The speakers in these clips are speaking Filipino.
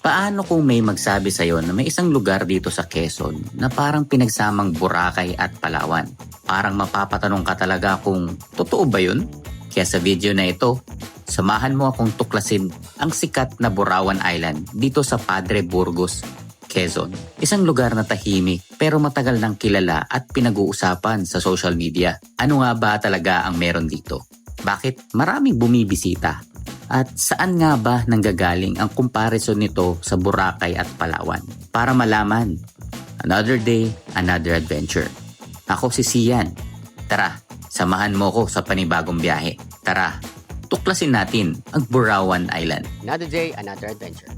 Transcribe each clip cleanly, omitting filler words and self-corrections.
Paano kung may magsabi sa'yo na may isang lugar dito sa Quezon na parang pinagsamang Boracay at Palawan? Parang mapapatanong ka talaga kung totoo ba yun? Kaya sa video na ito, samahan mo akong tuklasin ang sikat na Borawan Island dito sa Padre Burgos, Quezon. Isang lugar na tahimik pero matagal nang kilala at pinag-uusapan sa social media. Ano nga ba talaga ang meron dito? Bakit maraming bumibisita? At saan nga ba nanggagaling ang comparison nito sa Boracay at Palawan? Para malaman, another day, another adventure. Ako si Sian. Tara, samahan mo ko sa panibagong biyahe. Tara, tuklasin natin ang Borawan Island. Another day, another adventure.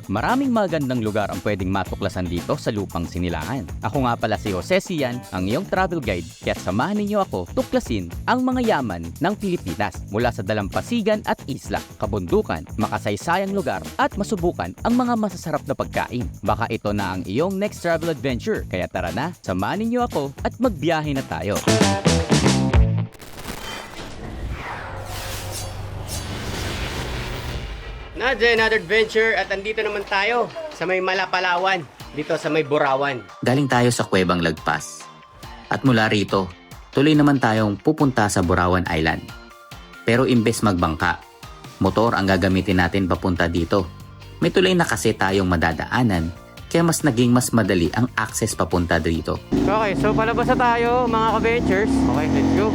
Maraming magandang lugar ang pwedeng matuklasan dito sa lupang Sinilangan. Ako nga pala si Jose Sian, ang iyong travel guide, kaya samahan ninyo ako tuklasin ang mga yaman ng Pilipinas mula sa dalampasigan at isla, kabundukan, makasaysayang lugar at masubukan ang mga masasarap na pagkain. Baka ito na ang iyong next travel adventure, kaya tara na, samahan ninyo ako at magbiyahe na tayo. Another adventure at andito naman tayo sa may Malapalawan, dito sa may Borawan. Galing tayo sa Kuwebang Lagpas. At mula rito, tuloy naman tayong pupunta sa Borawan Island. Pero imbes magbangka, motor ang gagamitin natin papunta dito. May tulay na kasi tayong madadaanan, kaya mas naging mas madali ang access papunta dito. Okay, so palabas na tayo mga ka-ventures. Okay, let's go.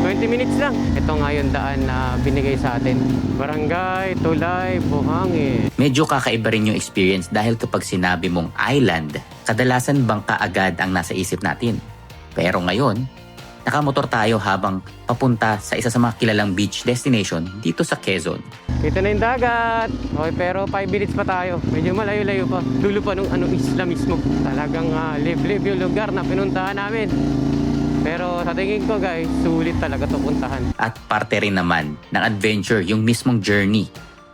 20 minutes lang. Ito nga yung daan na binigay sa atin. Barangay, Tulay, Buhangin. Medyo kakaiba rin yung experience dahil kapag sinabi mong island, kadalasan bangka agad ang nasa isip natin. Pero ngayon, nakamotor tayo habang papunta sa isa sa mga kilalang beach destination dito sa Quezon. Kita na yung dagat. Okay, pero 5 minutes pa tayo. Medyo malayo-layo pa. Dulo pa nung isla mismo. Talagang live-live yung lugar na pinuntahan namin. Pero sa tingin ko guys, sulit talaga ito puntahan. At parte rin naman ng adventure yung mismong journey.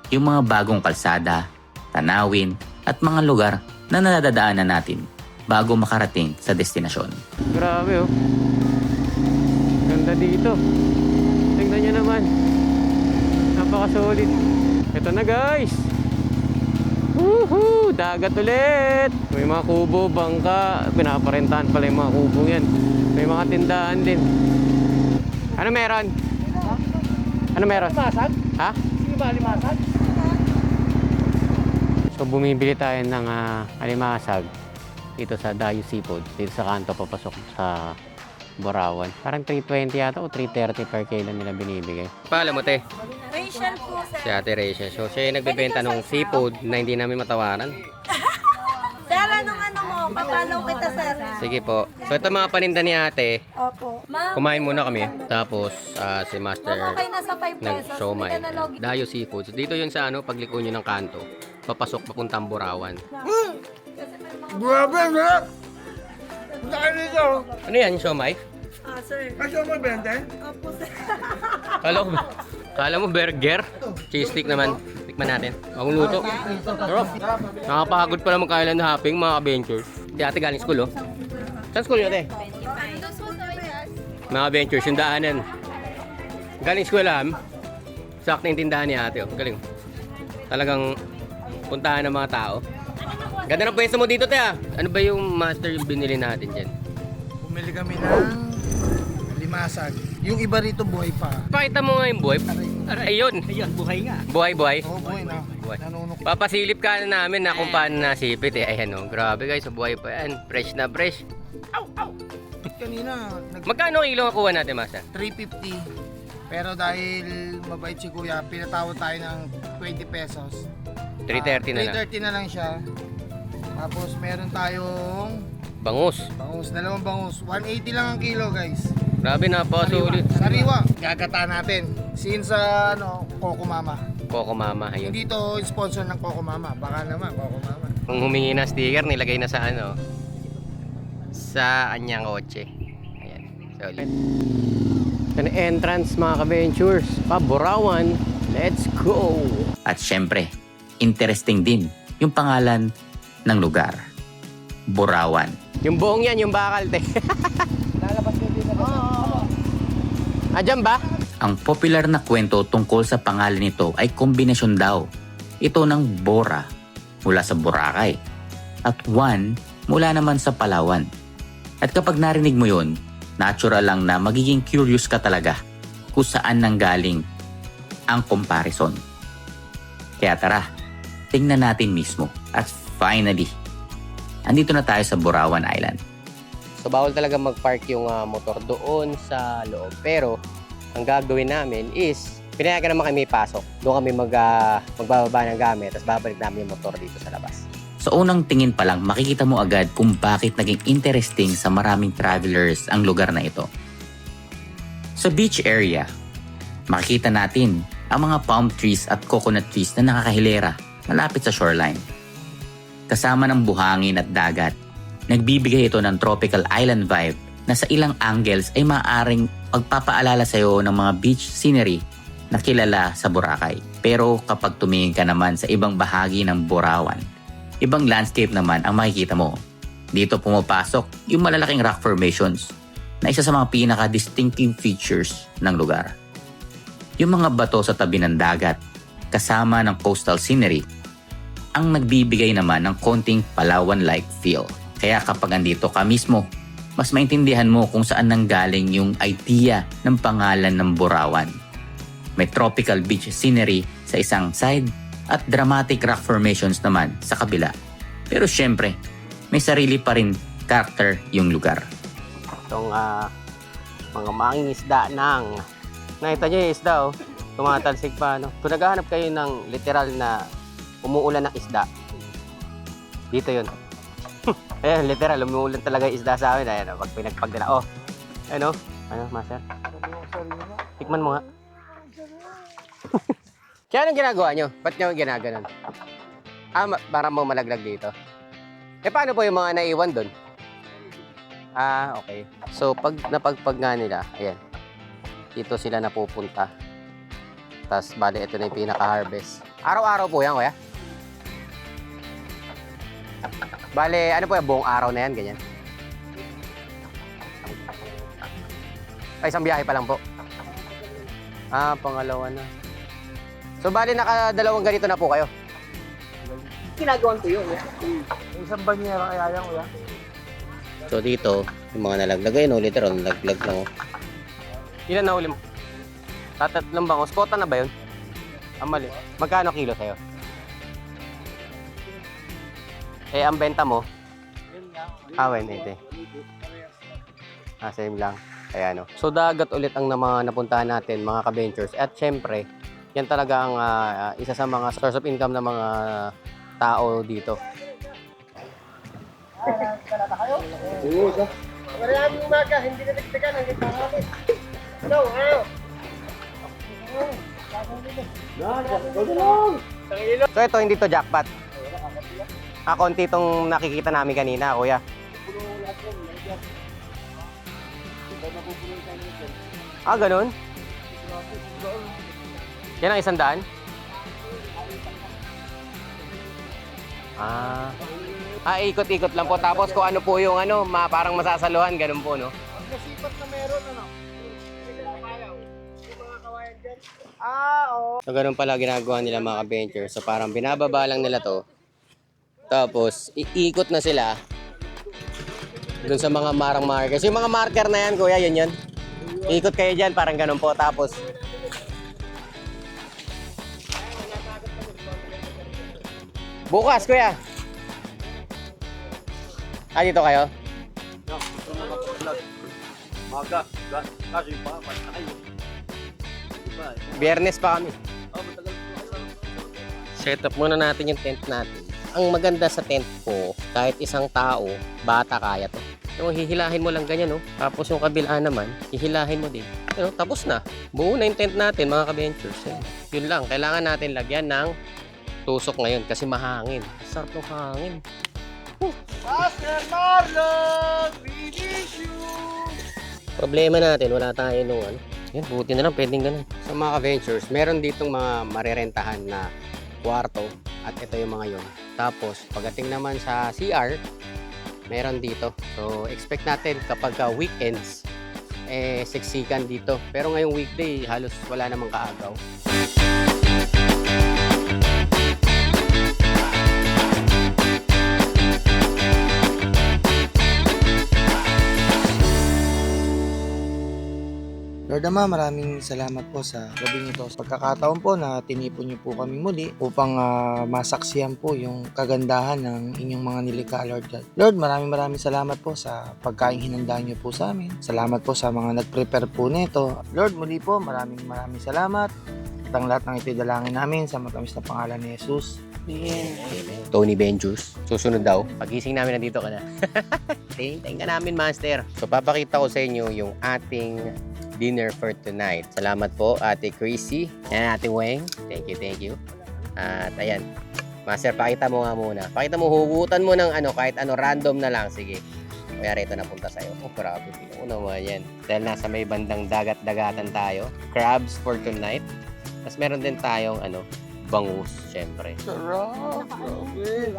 Yung mga bagong kalsada, tanawin, at mga lugar na nadadaanan natin bago makarating sa destinasyon. Grabe oh. Ganda dito. Tingnan nyo naman. Napakasulit. Ito na guys. Woohoo! Dagat ulit. May mga kubo, bangka. Pinaparentahan pala yung mga kubong yan. May mga tindahan din. Ano meron? Ano meron? Limasag? Ha? Sige ba limasag? So bumibili tayo ng alimasag dito sa Dayo Seafood. Dito sa kanto papasok sa Borawan. Parang 320 yata o 330 per kilo nila binibigay. Pala mo te? Rachel po, sir. Si Ate Rachel. So siya yung nagbebenta ng seafood na hindi namin matawaran. Sir, anong ano mo? Papalaw kita, sir. Sige po. So ito mga paninda ni ate. Opo. Ma'am, Kumain muna kami. Tapos si Master okay na sa 5 pesos. nag-siomay. Hindi ka na logi. Dayo Seafood. So, dito yun sa pagliko nyo ng kanto. Papasok papuntang Borawan. Grabe, nga! Saan dito? Ano yan, siomay? Sir. Kasi mo 20? Opo, sir. Kala mo burger? Cheese stick naman. Tikman natin. Ang luto. Pero, nakapagod pala mag-island hopping mga adventures. Si ate galing school, oh. Saan school yun, ate? Mga adventures, yung daanan. Galing school, sakto yung tindahan ni ate, oh. Galing. Talagang puntahan ng mga tao. Ganda ng pwesto mo dito, te, ah. Ano ba yung master yung binili natin dyan? Bumili kami ng limasag. Yung iba rito buhay pa. Pakita mo nga yung buhay. Ayun. Ayun, buhay nga. Buhay. Oo, buhay na. Buhay. Nanunok. Papasilip ka na namin na kung paano nasipit eh. Ayan oh. Grabe guys, buhay pa yan. Fresh na fresh. Kanina, Magkano kilo ang kuha natin, Masa? 350. Pero dahil mabait si Kuya, pinatawad tayo ng 20 pesos. 330 na lang. 330 na lang siya. Tapos meron tayong Bangus. dalawang bangus. 180 lang ang kilo, guys. Grabe, napakasulit. Sariwa. Gagata natin. Since Coco Mama. Coco Mama, ayun. Hindi to sponsor ng Coco Mama. Baka naman, Coco Mama. Kung humingi ng sticker, nilagay na sa sa anyang kotse. Ayan. Solid. Ito na entrance mga ka-ventures. Borawan. Let's go! At syempre, interesting din yung pangalan ng lugar. Borawan. Yung buong yan, yung bakal, te. Lalabas ko din na. Dyan ba? Ang popular na kwento tungkol sa pangalan nito ay kombinasyon daw. Ito ng Bora mula sa Boracay at 1 mula naman sa Palawan. At kapag narinig mo yun, natural lang na magiging curious ka talaga kung saan nanggaling ang comparison. Kaya tara, tingnan natin mismo. At finally, andito na tayo sa Borawan Island. So bawal talaga mag-park yung motor doon sa loob. Pero ang gagawin namin is pinayagan naman kami pasok. Doon kami magbababa ng gamit tapos babalik namin yung motor dito sa labas. Sa unang tingin pa lang, makikita mo agad kung bakit naging interesting sa maraming travelers ang lugar na ito. Sa beach area, makikita natin ang mga palm trees at coconut trees na nakakahilera malapit sa shoreline. Kasama ng buhangin at dagat, nagbibigay ito ng tropical island vibe na sa ilang angles ay maaaring pagpapaalala sa iyo ng mga beach scenery na kilala sa Boracay. Pero kapag tumingin ka naman sa ibang bahagi ng Borawan, ibang landscape naman ang makikita mo. Dito pumapasok yung malalaking rock formations na isa sa mga pinaka-distinctive features ng lugar. Yung mga bato sa tabi ng dagat kasama ng coastal scenery ang nagbibigay naman ng konting Palawan-like feel. Kaya kapag andito ka mismo, mas maintindihan mo kung saan nanggaling yung idea ng pangalan ng Borawan. May tropical beach scenery sa isang side at dramatic rock formations naman sa kabila. Pero syempre, may sarili pa rin character yung lugar. Itong mga mangingisda ng nakita nyo yung isda, oh. Tumatalsik pa, no? Kung naghahanap kayo ng literal na umuulan ng isda, dito yun. Ayan, literal, umuulan talaga yung isda sa amin. Ayan, pag pinagpag nila, oh. Ano? Ano, master? Tikman mo nga. Kaya anong ginagawa nyo? Ba't nyo ginaganon? Para mo malaglag dito. Paano po yung mga naiwan doon? Okay. So, pag napagpag nga nila, ayan. Dito sila napupunta. Tapos, bali, ito na yung pinaka-harvest. Araw-araw po yan, kuya? Bali, ano po yan? Buong araw na yan, ganyan? Ay, isang biyahe pa lang po. Pangalawa na. So, bali, nakadalawang ganito na po kayo? Ginagawan ko yun, kuya. Isang banyera kaya yan, kuya. So, dito, yung mga nalaglag. Ayun, literal, nalaglag lang. Ilan na huli mo? Tatatlong bangos. Kota na ba yun? Mali. Magkano kilo sa'yo? Ang benta mo? 180. Same lang. Kaya ano. So, dagat ulit ang mga napuntahan natin, mga ka-ventures. At syempre, yan talaga ang isa sa mga source of income ng mga tao dito. Maraming umaga, hindi na nagtagan, hanggang pangalit. So, ito hindi to jackpot. Konti itong nakikita namin kanina, kuya. Ganun? Yan ang 100? Ikot-ikot lang po. Tapos kung ano po yung parang masasaluhan, ganun po, no? Nasipat na meron, ano? So, ganun pala ginagawa nila mga ka-ventures. So, parang binababa lang nila to. Tapos, iikot na sila dun sa mga marang markers. Yung mga marker na yan, kuya, yun yun. Ikot kayo dyan, parang ganun po. Tapos, bukas, kuya. Dito kayo? Biyernes pa kami. Set up muna natin yung tent natin. Ang maganda sa tent ko, kahit isang tao, bata kaya to. Yung hihilahin mo lang ganyan, no? Tapos yung kabila naman, hihilahin mo din. Tapos na. Buo na yung tent natin, mga ka-ventures. Yun lang, kailangan natin lagyan ng tusok ngayon kasi mahangin. Sarap ng hangin. Master Marlon, we miss you! Problema natin, wala tayo nung yan, buti na lang, pwedeng ganun. Sa mga ka-ventures, meron ditong mga marerentahan na kwarto at ito yung mga yun. Tapos, pagdating naman sa CR, meron dito. So, expect natin kapag weekends, siksikan dito. Pero ngayong weekday, halos wala namang kaagaw. Lord Ama, maraming salamat po sa gabing ito. Sa pagkakataon po na tinipon niyo po kami muli upang masaksihan po yung kagandahan ng inyong mga nilikha, Lord God. Lord, maraming salamat po sa pagkain hinanda niyo po sa amin. Salamat po sa mga nag-prepare po nito. Lord, muli po, maraming salamat. At ang lahat ng ito'y dalangin namin sa matamis na pangalan ni Jesus. Amen. Tony Benjus. Susunod daw. Pagising namin, nandito ka na. Tingin ka namin, Master. So, papakita ko sa inyo yung ating dinner for tonight. Salamat po, Ate Chrissy. Yan, Ate Weng. Thank you. At ayan. Master, pakita mo nga muna. Pakita mo, hugutan mo ng kahit random na lang. Sige. Kaya rito napunta sa'yo. Oh, grabe. Tingnan mo naman yan. Dahil nasa may bandang dagat-dagatan tayo. Crabs for tonight. Tapos meron din tayong bangus, syempre. Sarap! Grabe!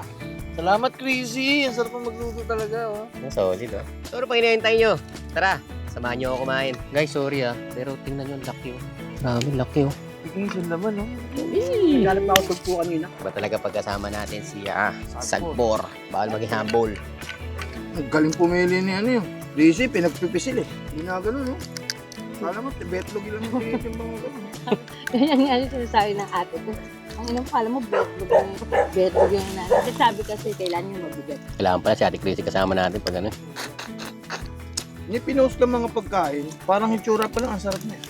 Salamat, Chrissy! Ang sarap ang magluto talaga, oh. Solid, oh. So, ano pa hinihintay nyo? Tara, samahan nyo ako kumain. Guys, sorry pero tingnan nyo ang laki, oh. Grabe, laki, oh. Tingin siya naman, oh. Naglalap na ako tugpo kanina. Ba talaga pagkasama natin si Sagbor. Bawal maging humble. Galing pumili ni yun. Chrissy, pinagpipisil eh. Hindi na ganun, oh. Alam mo, betlog lang yung tinitimbang mo ganun. Ganyan nga yung sinasabi ng ate ko. Ang inang pala mo, betlog yung nanay. Kasi sabi kasi kailangan yung mabigat. Kailangan pala si Ate Chrissy kasama natin pag ano. Hindi pinost ng mga pagkain. Parang itsura pa lang, ang sarap niya.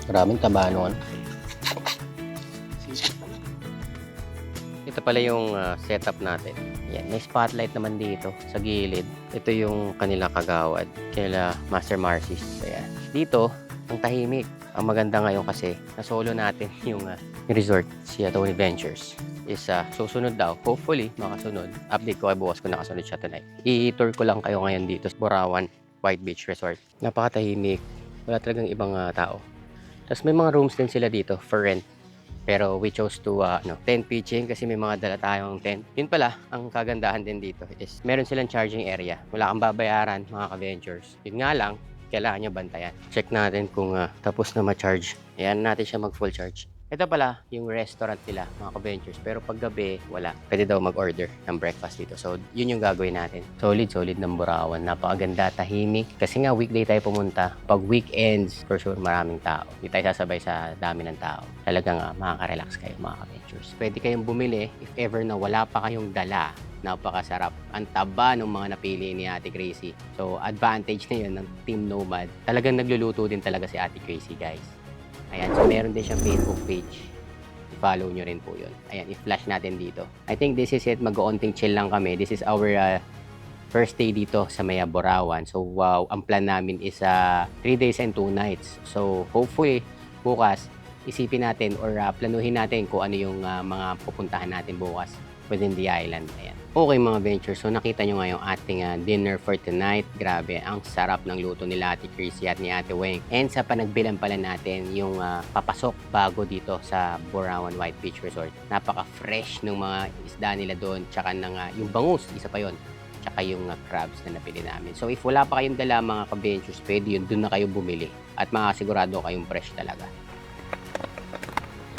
Maraming taba ano. Ito pala yung setup natin. Yan, may spotlight naman dito sa gilid. Ito yung kanila kagawad, kila Master Marcis. Ayan. Dito, ang tahimik. Ang maganda ngayon kasi, nasolo natin yung resort, si Tony Ventures. Is susunod daw, hopefully makasunod. Update ko kay bukas kung nakasunod siya tonight. I-tour ko lang kayo ngayon dito sa Borawan White Beach Resort. Napakatahimik. Wala talagang ibang tao. Tapos may mga rooms din sila dito for rent. Pero we chose to tent pitching kasi may mga dala tayong tent. Yun pala, ang kagandahan din dito is meron silang charging area. Wala kang babayaran mga ka-ventures. Yun nga lang, kailangan nyo bantayan. Check natin kung tapos na ma-charge. Ayan natin siya mag-full charge. Ito pala yung restaurant nila mga ka-ventures. Pero pag gabi, wala. Pwede daw mag-order ng breakfast dito. So, yun yung gagawin natin. Solid ng Borawan. Napakaganda, tahimik. Kasi nga, weekday tayo pumunta. Pag weekends, for sure, maraming tao. Hindi tayo sasabay sa dami ng tao. Talagang makaka-relax kayo mga ka-ventures. Pwede kayong bumili if ever na wala pa kayong dala. Napakasarap. Ang taba ng mga napili ni Ate Chrissy. So, advantage na yun ng Team Nomad. Talagang nagluluto din talaga si Ate Chrissy, guys. Ayan, so meron din siyang Facebook page. I-follow nyo rin po yun. Ayan, i-flash natin dito. I think this is it. Mag-oonting chill lang kami. This is our first day dito sa Maya Borawan. So, wow, ang plan namin is 3 days and 2 nights. So, hopefully, bukas, isipin natin or planuhin natin kung ano yung mga pupuntahan natin bukas within the island. Ayan. Okay mga ventures, so nakita nyo nga yung ating dinner for tonight. Grabe, ang sarap ng luto nila Ate Chrissy at ni Ate Weng. And sa panagbilan pala natin yung papasok bago dito sa Borawan White Beach Resort. Napaka-fresh ng mga isda nila doon, tsaka yung bangus, isa pa yon, tsaka yung crabs na napili namin. So if wala pa kayong dala mga ka-ventures, pwede yun, doon na kayo bumili. At makasigurado kayong fresh talaga.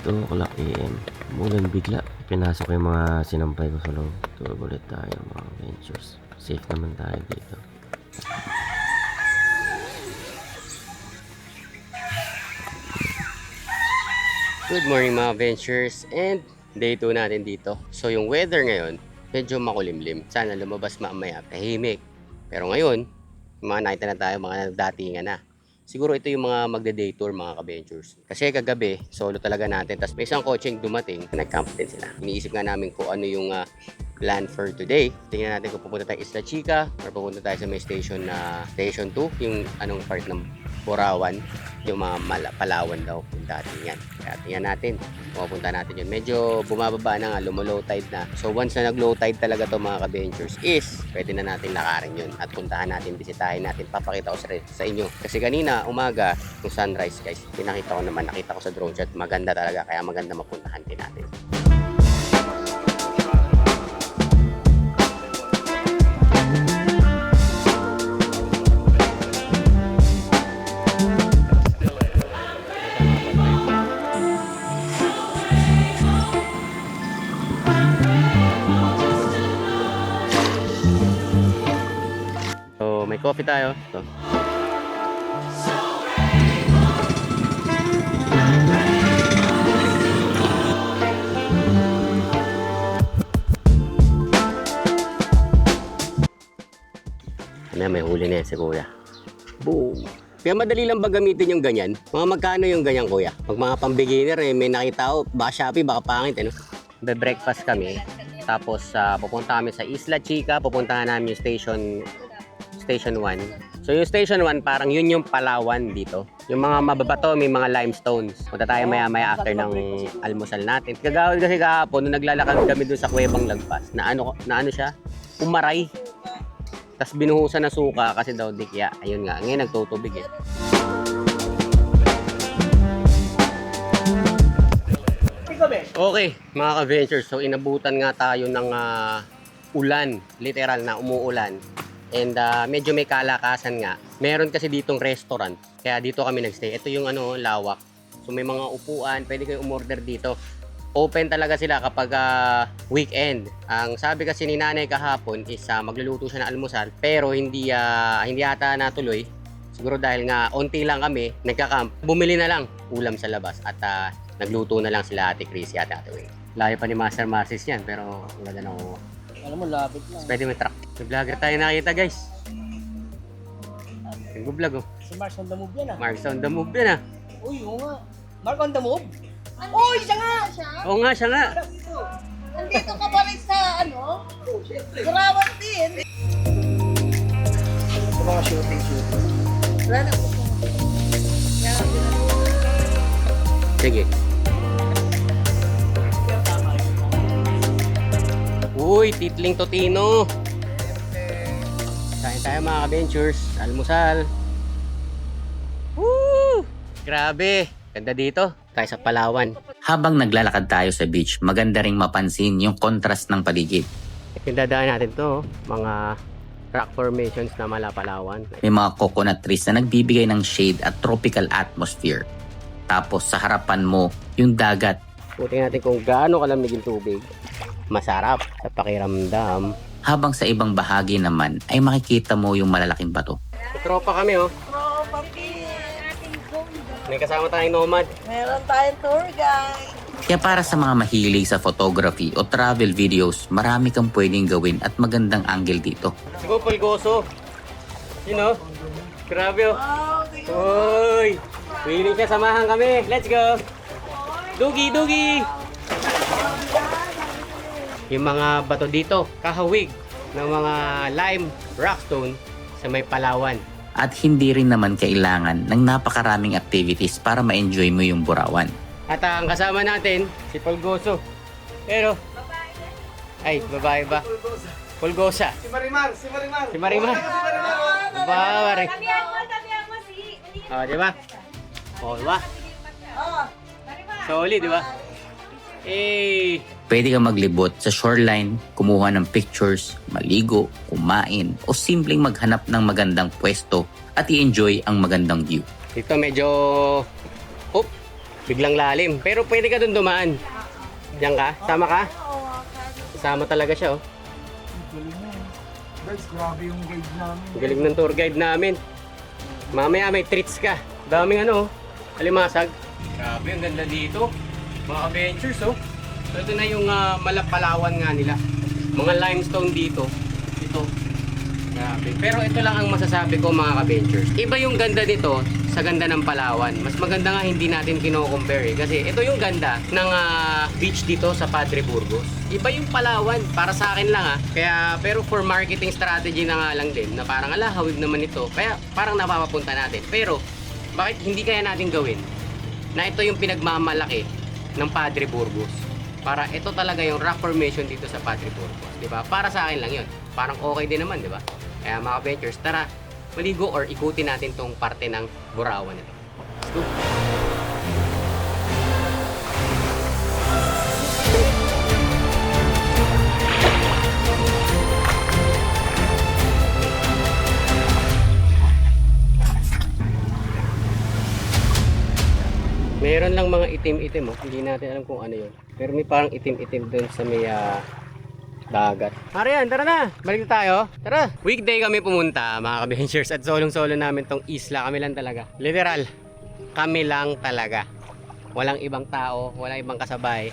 2 o'clock AM. Mulan bigla. Pinasok yung mga sinampay ko sa loob. Tulog ulit tayo mga ventures. Safe naman tayo dito. Good morning mga ventures and day 2 natin dito. So yung weather ngayon, medyo makulimlim. Sana lumabas mamaya, tahimik. Pero ngayon, mga nakita na tayo, mga nagdatingan na. Siguro ito yung mga magde-day tour mga ka-ventures. Kasi kagabi, solo talaga natin. Tapos may isang coaching dumating, nag-camp din sila. Iniisip nga namin kung ano yung plan for today. Tingnan natin kung pupunta tayo Isla Chica or pupunta tayo sa may station na Station 2, yung anong part ng Borawan, yung mga Palawan daw yung dating yan. Kaya tingnan natin, pupunta natin yun. Medyo bumababa na nga, lumo-low tide na. So once na nag-low tide talaga to mga ka-ventures is, pwede na natin lakarin yun at puntahan natin, bisitahin natin, papakita ko sa inyo. Kasi kanina, umaga, yung sunrise guys, pinakita ko naman, nakita ko sa drone shot, maganda talaga, kaya maganda mapuntahan din natin. May coffee tayo. Ito. Mamaya may huli na yan si kuya. Boom! Kaya madali lang ba gamitin yung ganyan? Mga magkano yung ganyan kuya? Pag mga pang-beginner may nakita ko, baka Shopee, baka pangit Be-breakfast kami. Tapos pupunta kami sa Isla Chica, pupuntahan namin yung Station 1. So yung Station 1 parang yun yung Palawan dito. Yung mga mababato, may mga limestones. Punta tayo maya-maya after ng almusal natin. Kagawad kasi kahapon, nung naglalakad kami dun sa Kuwebang Lagpas, na ano siya? Umaray. Tapos binuhusan na suka kasi daw dikya. Ayun nga, ngayon nagtutubig Okay, mga ka-ventures. So inabutan nga tayo ng ulan. Literal na umuulan. And medyo may kalakasan nga. Meron kasi ditong restaurant. Kaya dito kami nagstay. Ito yung lawak. So may mga upuan. Pwede kayong umorder dito. Open talaga sila kapag weekend. Ang sabi kasi ni nanay kahapon is magluluto siya ng almusal. Pero hindi yata natuloy. Siguro dahil nga onti lang kami nagka-camp. Bumili na lang ulam sa labas. At nagluto na lang sila Ate Chrissy at Ate Wing. Layo pa ni Master Marcis yan. Pero wala na ako. Alam mo, lapit lang. Pwede may truck. May vlogger tayo nakita guys. Nag-vlog Si Mark's on the move yan Mark's on the move yan Uy, oo nga. Mark on the move? Uy, siya nga! Oo nga, siya nga. Nandito ka ba rin sa Gurawan din? Sa mga shooting. Wala na po. Sige. Uy, titling totino. Kain tayo mga ka-ventures. Almusal. Woo! Grabe. Ganda dito. Tayo sa Palawan. Habang naglalakad tayo sa beach, maganda ring mapansin yung contrast ng paligid. Yung dadaan natin to, mga rock formations na mala Palawan. May mga coconut trees na nagbibigay ng shade at tropical atmosphere. Tapos sa harapan mo, yung dagat. Putin natin kung gaano kalamig yung tubig. Masarap sa pakiramdam. Habang sa ibang bahagi naman ay makikita mo yung malalaking bato. Tropa kami Tropa Pin. May kasama tayong nomad. Meron tayong tour guide. Kaya para sa mga mahilig sa photography o travel videos, marami kang pwedeng gawin at magandang angle dito. Siguro Pulgoso. Grabe Uy! Willing siya, samahan kami. Let's go! Dugi! Yung mga bato dito, kahawig ng mga lime rockstone sa may Palawan. At hindi rin naman kailangan ng napakaraming activities para ma-enjoy mo yung Burawan. At ang kasama natin, si Pulgoso. Pero, babae ba? Pulgosa. Si Marimar! Si Marimar. Babae. Tabihan mo si... Diba? Diba? Solid, diba? Pwede kang maglibot sa shoreline, kumuha ng pictures, maligo, kumain, o simpleng maghanap ng magandang pwesto at i-enjoy ang magandang view. Dito medyo biglang lalim. Pero pwede ka dun dumaan. Diyan ka? Sama ka? Sama talaga siya Guys, grabe yung guide namin. Galing ng tour guide namin. Mamaya may treats ka. Daming alimasag. Grabe, ang ganda dito. Mga adventures So ito na yung Malapalawan nga nila. Mga limestone dito. Ito. Grabe. Pero ito lang ang masasabi ko mga ka-ventures. Iba yung ganda nito sa ganda ng Palawan. Mas maganda nga hindi natin kino-compare Kasi ito yung ganda ng beach dito sa Padre Burgos. Iba yung Palawan. Para sa akin lang Kaya, pero for marketing strategy na nga lang din. Na parang hawig naman ito. Kaya parang napapapunta natin. Pero bakit hindi kaya natin gawin na ito yung pinagmamalaki ng Padre Burgos? Para ito talaga yung rock formation dito sa Padre Burgos, di ba? Para sa akin lang 'yun. Parang okay din naman, di ba? Kaya mga ventures, tara, maligo or ikutin natin tong parte ng Burawan nito. Let's go. Meron lang mga itim-itim Hindi natin alam kung ano 'yun. Pero may parang itim-itim doon sa may dagat. Marian, tara na! Balik na tayo. Tara! Weekday kami pumunta mga ka-ventures at solong-solo namin tong isla. Kami lang talaga. Literal. Kami lang talaga. Walang ibang tao, walang ibang kasabay.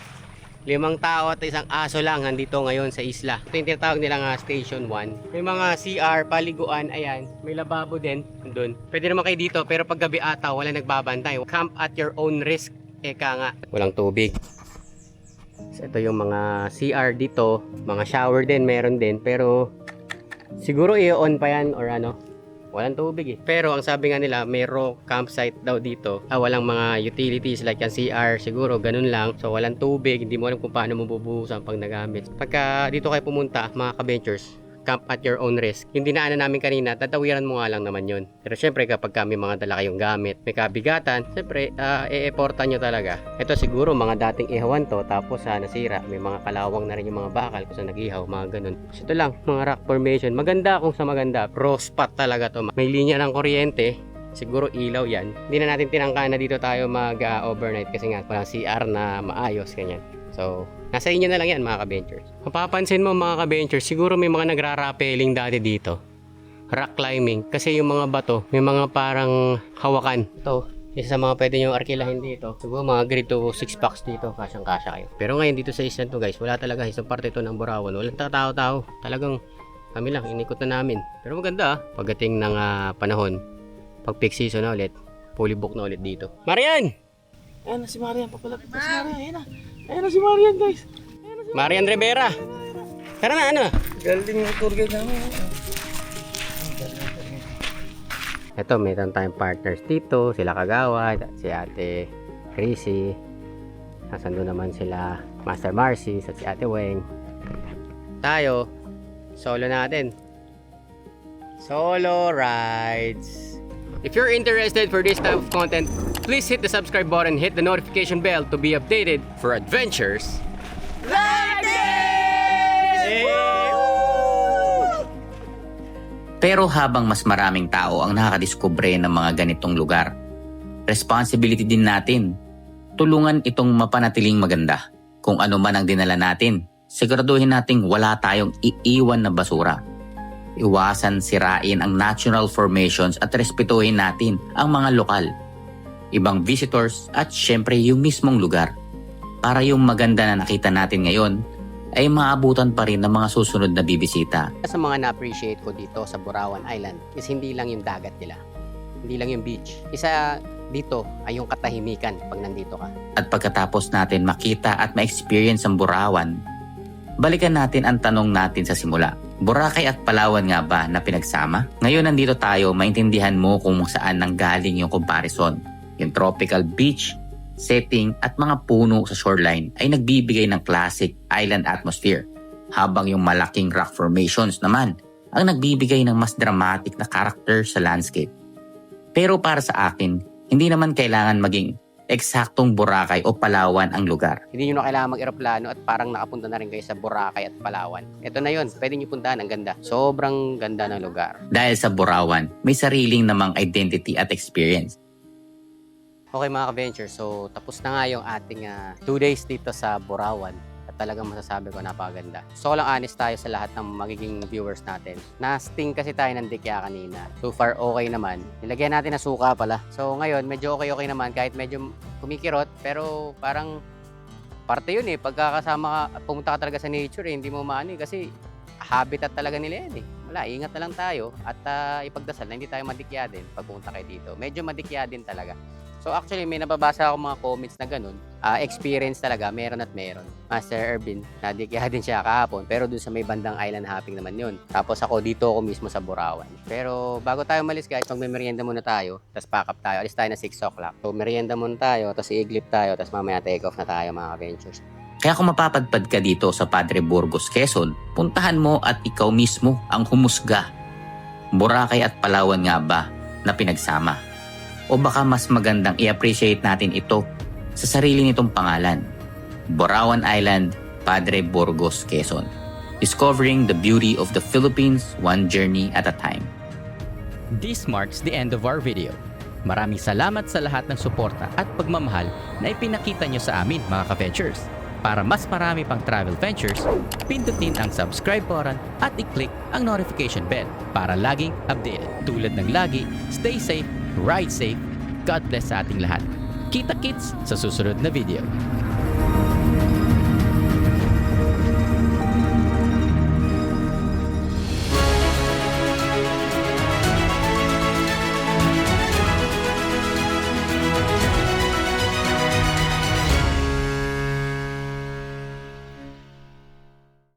5 tao at isang aso lang nandito ngayon sa isla. Ito yung tinatawag nilang Station 1. May mga CR, paliguan, ayan. May lababo din, doon. Pwede naman kayo dito, pero pag gabi ata, wala nagbabantay. Camp at your own risk. Eka nga, walang tubig. So, ito yung mga CR dito. Mga shower din, meron din. Pero, siguro i-on pa yan or ano. Walang tubig eh. Pero ang sabi nga nila, may raw campsite daw dito. Walang mga utilities like yung CR, siguro ganun lang. So walang tubig, hindi mo alam kung paano mo bubuhusan pag nagamit. Pagka dito kayo pumunta, mga ka-ventures, camp at your own risk. Yung dinaanan namin kanina, tatawiran mo nga lang naman yun. Pero syempre kapag kami mga dala kayong gamit, may kabigatan, syempre e-eportan nyo talaga. Ito siguro mga dating ihawan to, tapos nasira. May mga kalawang na rin yung mga bakal kung saan nag-ihaw, mga ganun. So, ito lang, mga rock formation. Maganda kung sa maganda. Pro spot talaga to. May linya ng kuryente. Siguro ilaw yan. Hindi na natin tinangka na dito tayo mag-overnight kasi nga walang CR na maayos, ganyan. So, nasa inyo na lang yan mga ka-ventures. Mapapansin mo mga ka-ventures, siguro may mga nagra-rappelling dati dito. Rock climbing. Kasi yung mga bato, may mga parang hawakan. Ito, isa sa mga pwede nyo arkilahin dito. Siguro mga grade to 6 packs dito, kasyang-kasya kayo. Pero ngayon dito sa island to guys, wala talaga isang parte ito ng Borawan. Walang tao-tao. Talagang kami lang, inikot na namin. Pero maganda pagdating ng panahon, pag peak season na ulit, fully book na ulit dito. Marian! Ayan na si Marian, papalapit na si Marian. Ayan na. Ayan na si Marian, guys. Marian Rivera. Tara na, ano? Galing yung tour guide namin. Ito, mayroon tayong partners dito. Sila Kagawad, si Ate Chrissy. Nasando naman sila Master Marcy at si Ate Weng. Tayo, solo natin. Solo rides. If you're interested for this type of content, please hit the subscribe button, hit the notification bell to be updated for adventures. Pero habang mas maraming tao ang nakakadiskubre ng mga ganitong lugar, responsibility din natin. Tulungan itong mapanatiling maganda. Kung ano man ang dinala natin, siguraduhin nating wala tayong iiwan na basura. Iwasan sirain ang natural formations at respetuhin natin ang mga lokal, ibang visitors at syempre yung mismong lugar. Para yung maganda na nakita natin ngayon ay maabutan pa rin ng mga susunod na bibisita. Sa mga na-appreciate ko dito sa Borawan Island is hindi lang yung dagat nila. Hindi lang yung beach. Isa dito ay yung katahimikan pag nandito ka. At pagkatapos natin makita at ma-experience ang Borawan, balikan natin ang tanong natin sa simula. Boracay at Palawan nga ba na pinagsama? Ngayon nandito tayo, maintindihan mo kung saan nanggaling yung comparison. Yung tropical beach, setting at mga puno sa shoreline ay nagbibigay ng classic island atmosphere. Habang yung malaking rock formations naman ang nagbibigay ng mas dramatic na character sa landscape. Pero para sa akin, hindi naman kailangan maging eksaktong Boracay o Palawan ang lugar. Hindi nyo na kailangan mag-aeroplano at parang nakapunta na rin kayo sa Boracay at Palawan. Ito na yun, pwede nyo puntahan, ang ganda. Sobrang ganda ng lugar. Dahil sa Borawan, may sariling namang identity at experience. Okay mga ka-venture, so tapos na nga yung ating 2 days dito sa Borawan. At talagang masasabi ko napakaganda. So lang honest tayo sa lahat ng magiging viewers natin. Na-sting kasi tayo ng dikya kanina. So far okay naman. Nilagyan natin na suka pala. So ngayon medyo okay naman kahit medyo kumikirot. Pero parang parte yun eh. Pagkakasama ka, pumunta ka talaga sa nature eh. Hindi mo maano eh. Kasi habitat talaga nila yan eh. Wala, ingat na lang tayo. At ipagdasal na hindi tayo madikya din pag pumunta kayo dito. Medyo madikya din talaga. So actually may nababasa ako mga comments na ganun. Experience talaga, meron at meron. Master Ervin, nadikya din siya kahapon. Pero dun sa may bandang island hopping naman yun. Tapos ako dito ako mismo sa Borawan. Pero bago tayo malis guys, magme-merienda muna tayo. Tapos pack up tayo. Alis tayo na 6 o'clock. So merienda muna tayo, tapos i-iglip tayo. Tapos mamaya take off na tayo mga adventures. Kaya kung mapapadpad ka dito sa Padre Burgos, Quezon, puntahan mo at ikaw mismo ang humusga. Boracay at Palawan nga ba na pinagsama? O baka mas magandang i-appreciate natin ito sa sarili nitong pangalan. Borawan Island, Padre Burgos, Quezon. Discovering the beauty of the Philippines, one journey at a time. This marks the end of our video. Maraming salamat sa lahat ng suporta at pagmamahal na ipinakita nyo sa amin mga ka-ventures. Para mas marami pang travel ventures, pindutin ang subscribe button at i-click ang notification bell para laging updated. Tulad ng lagi, stay safe, ride safe, God bless sa ating lahat. Kita-kits sa susunod na video.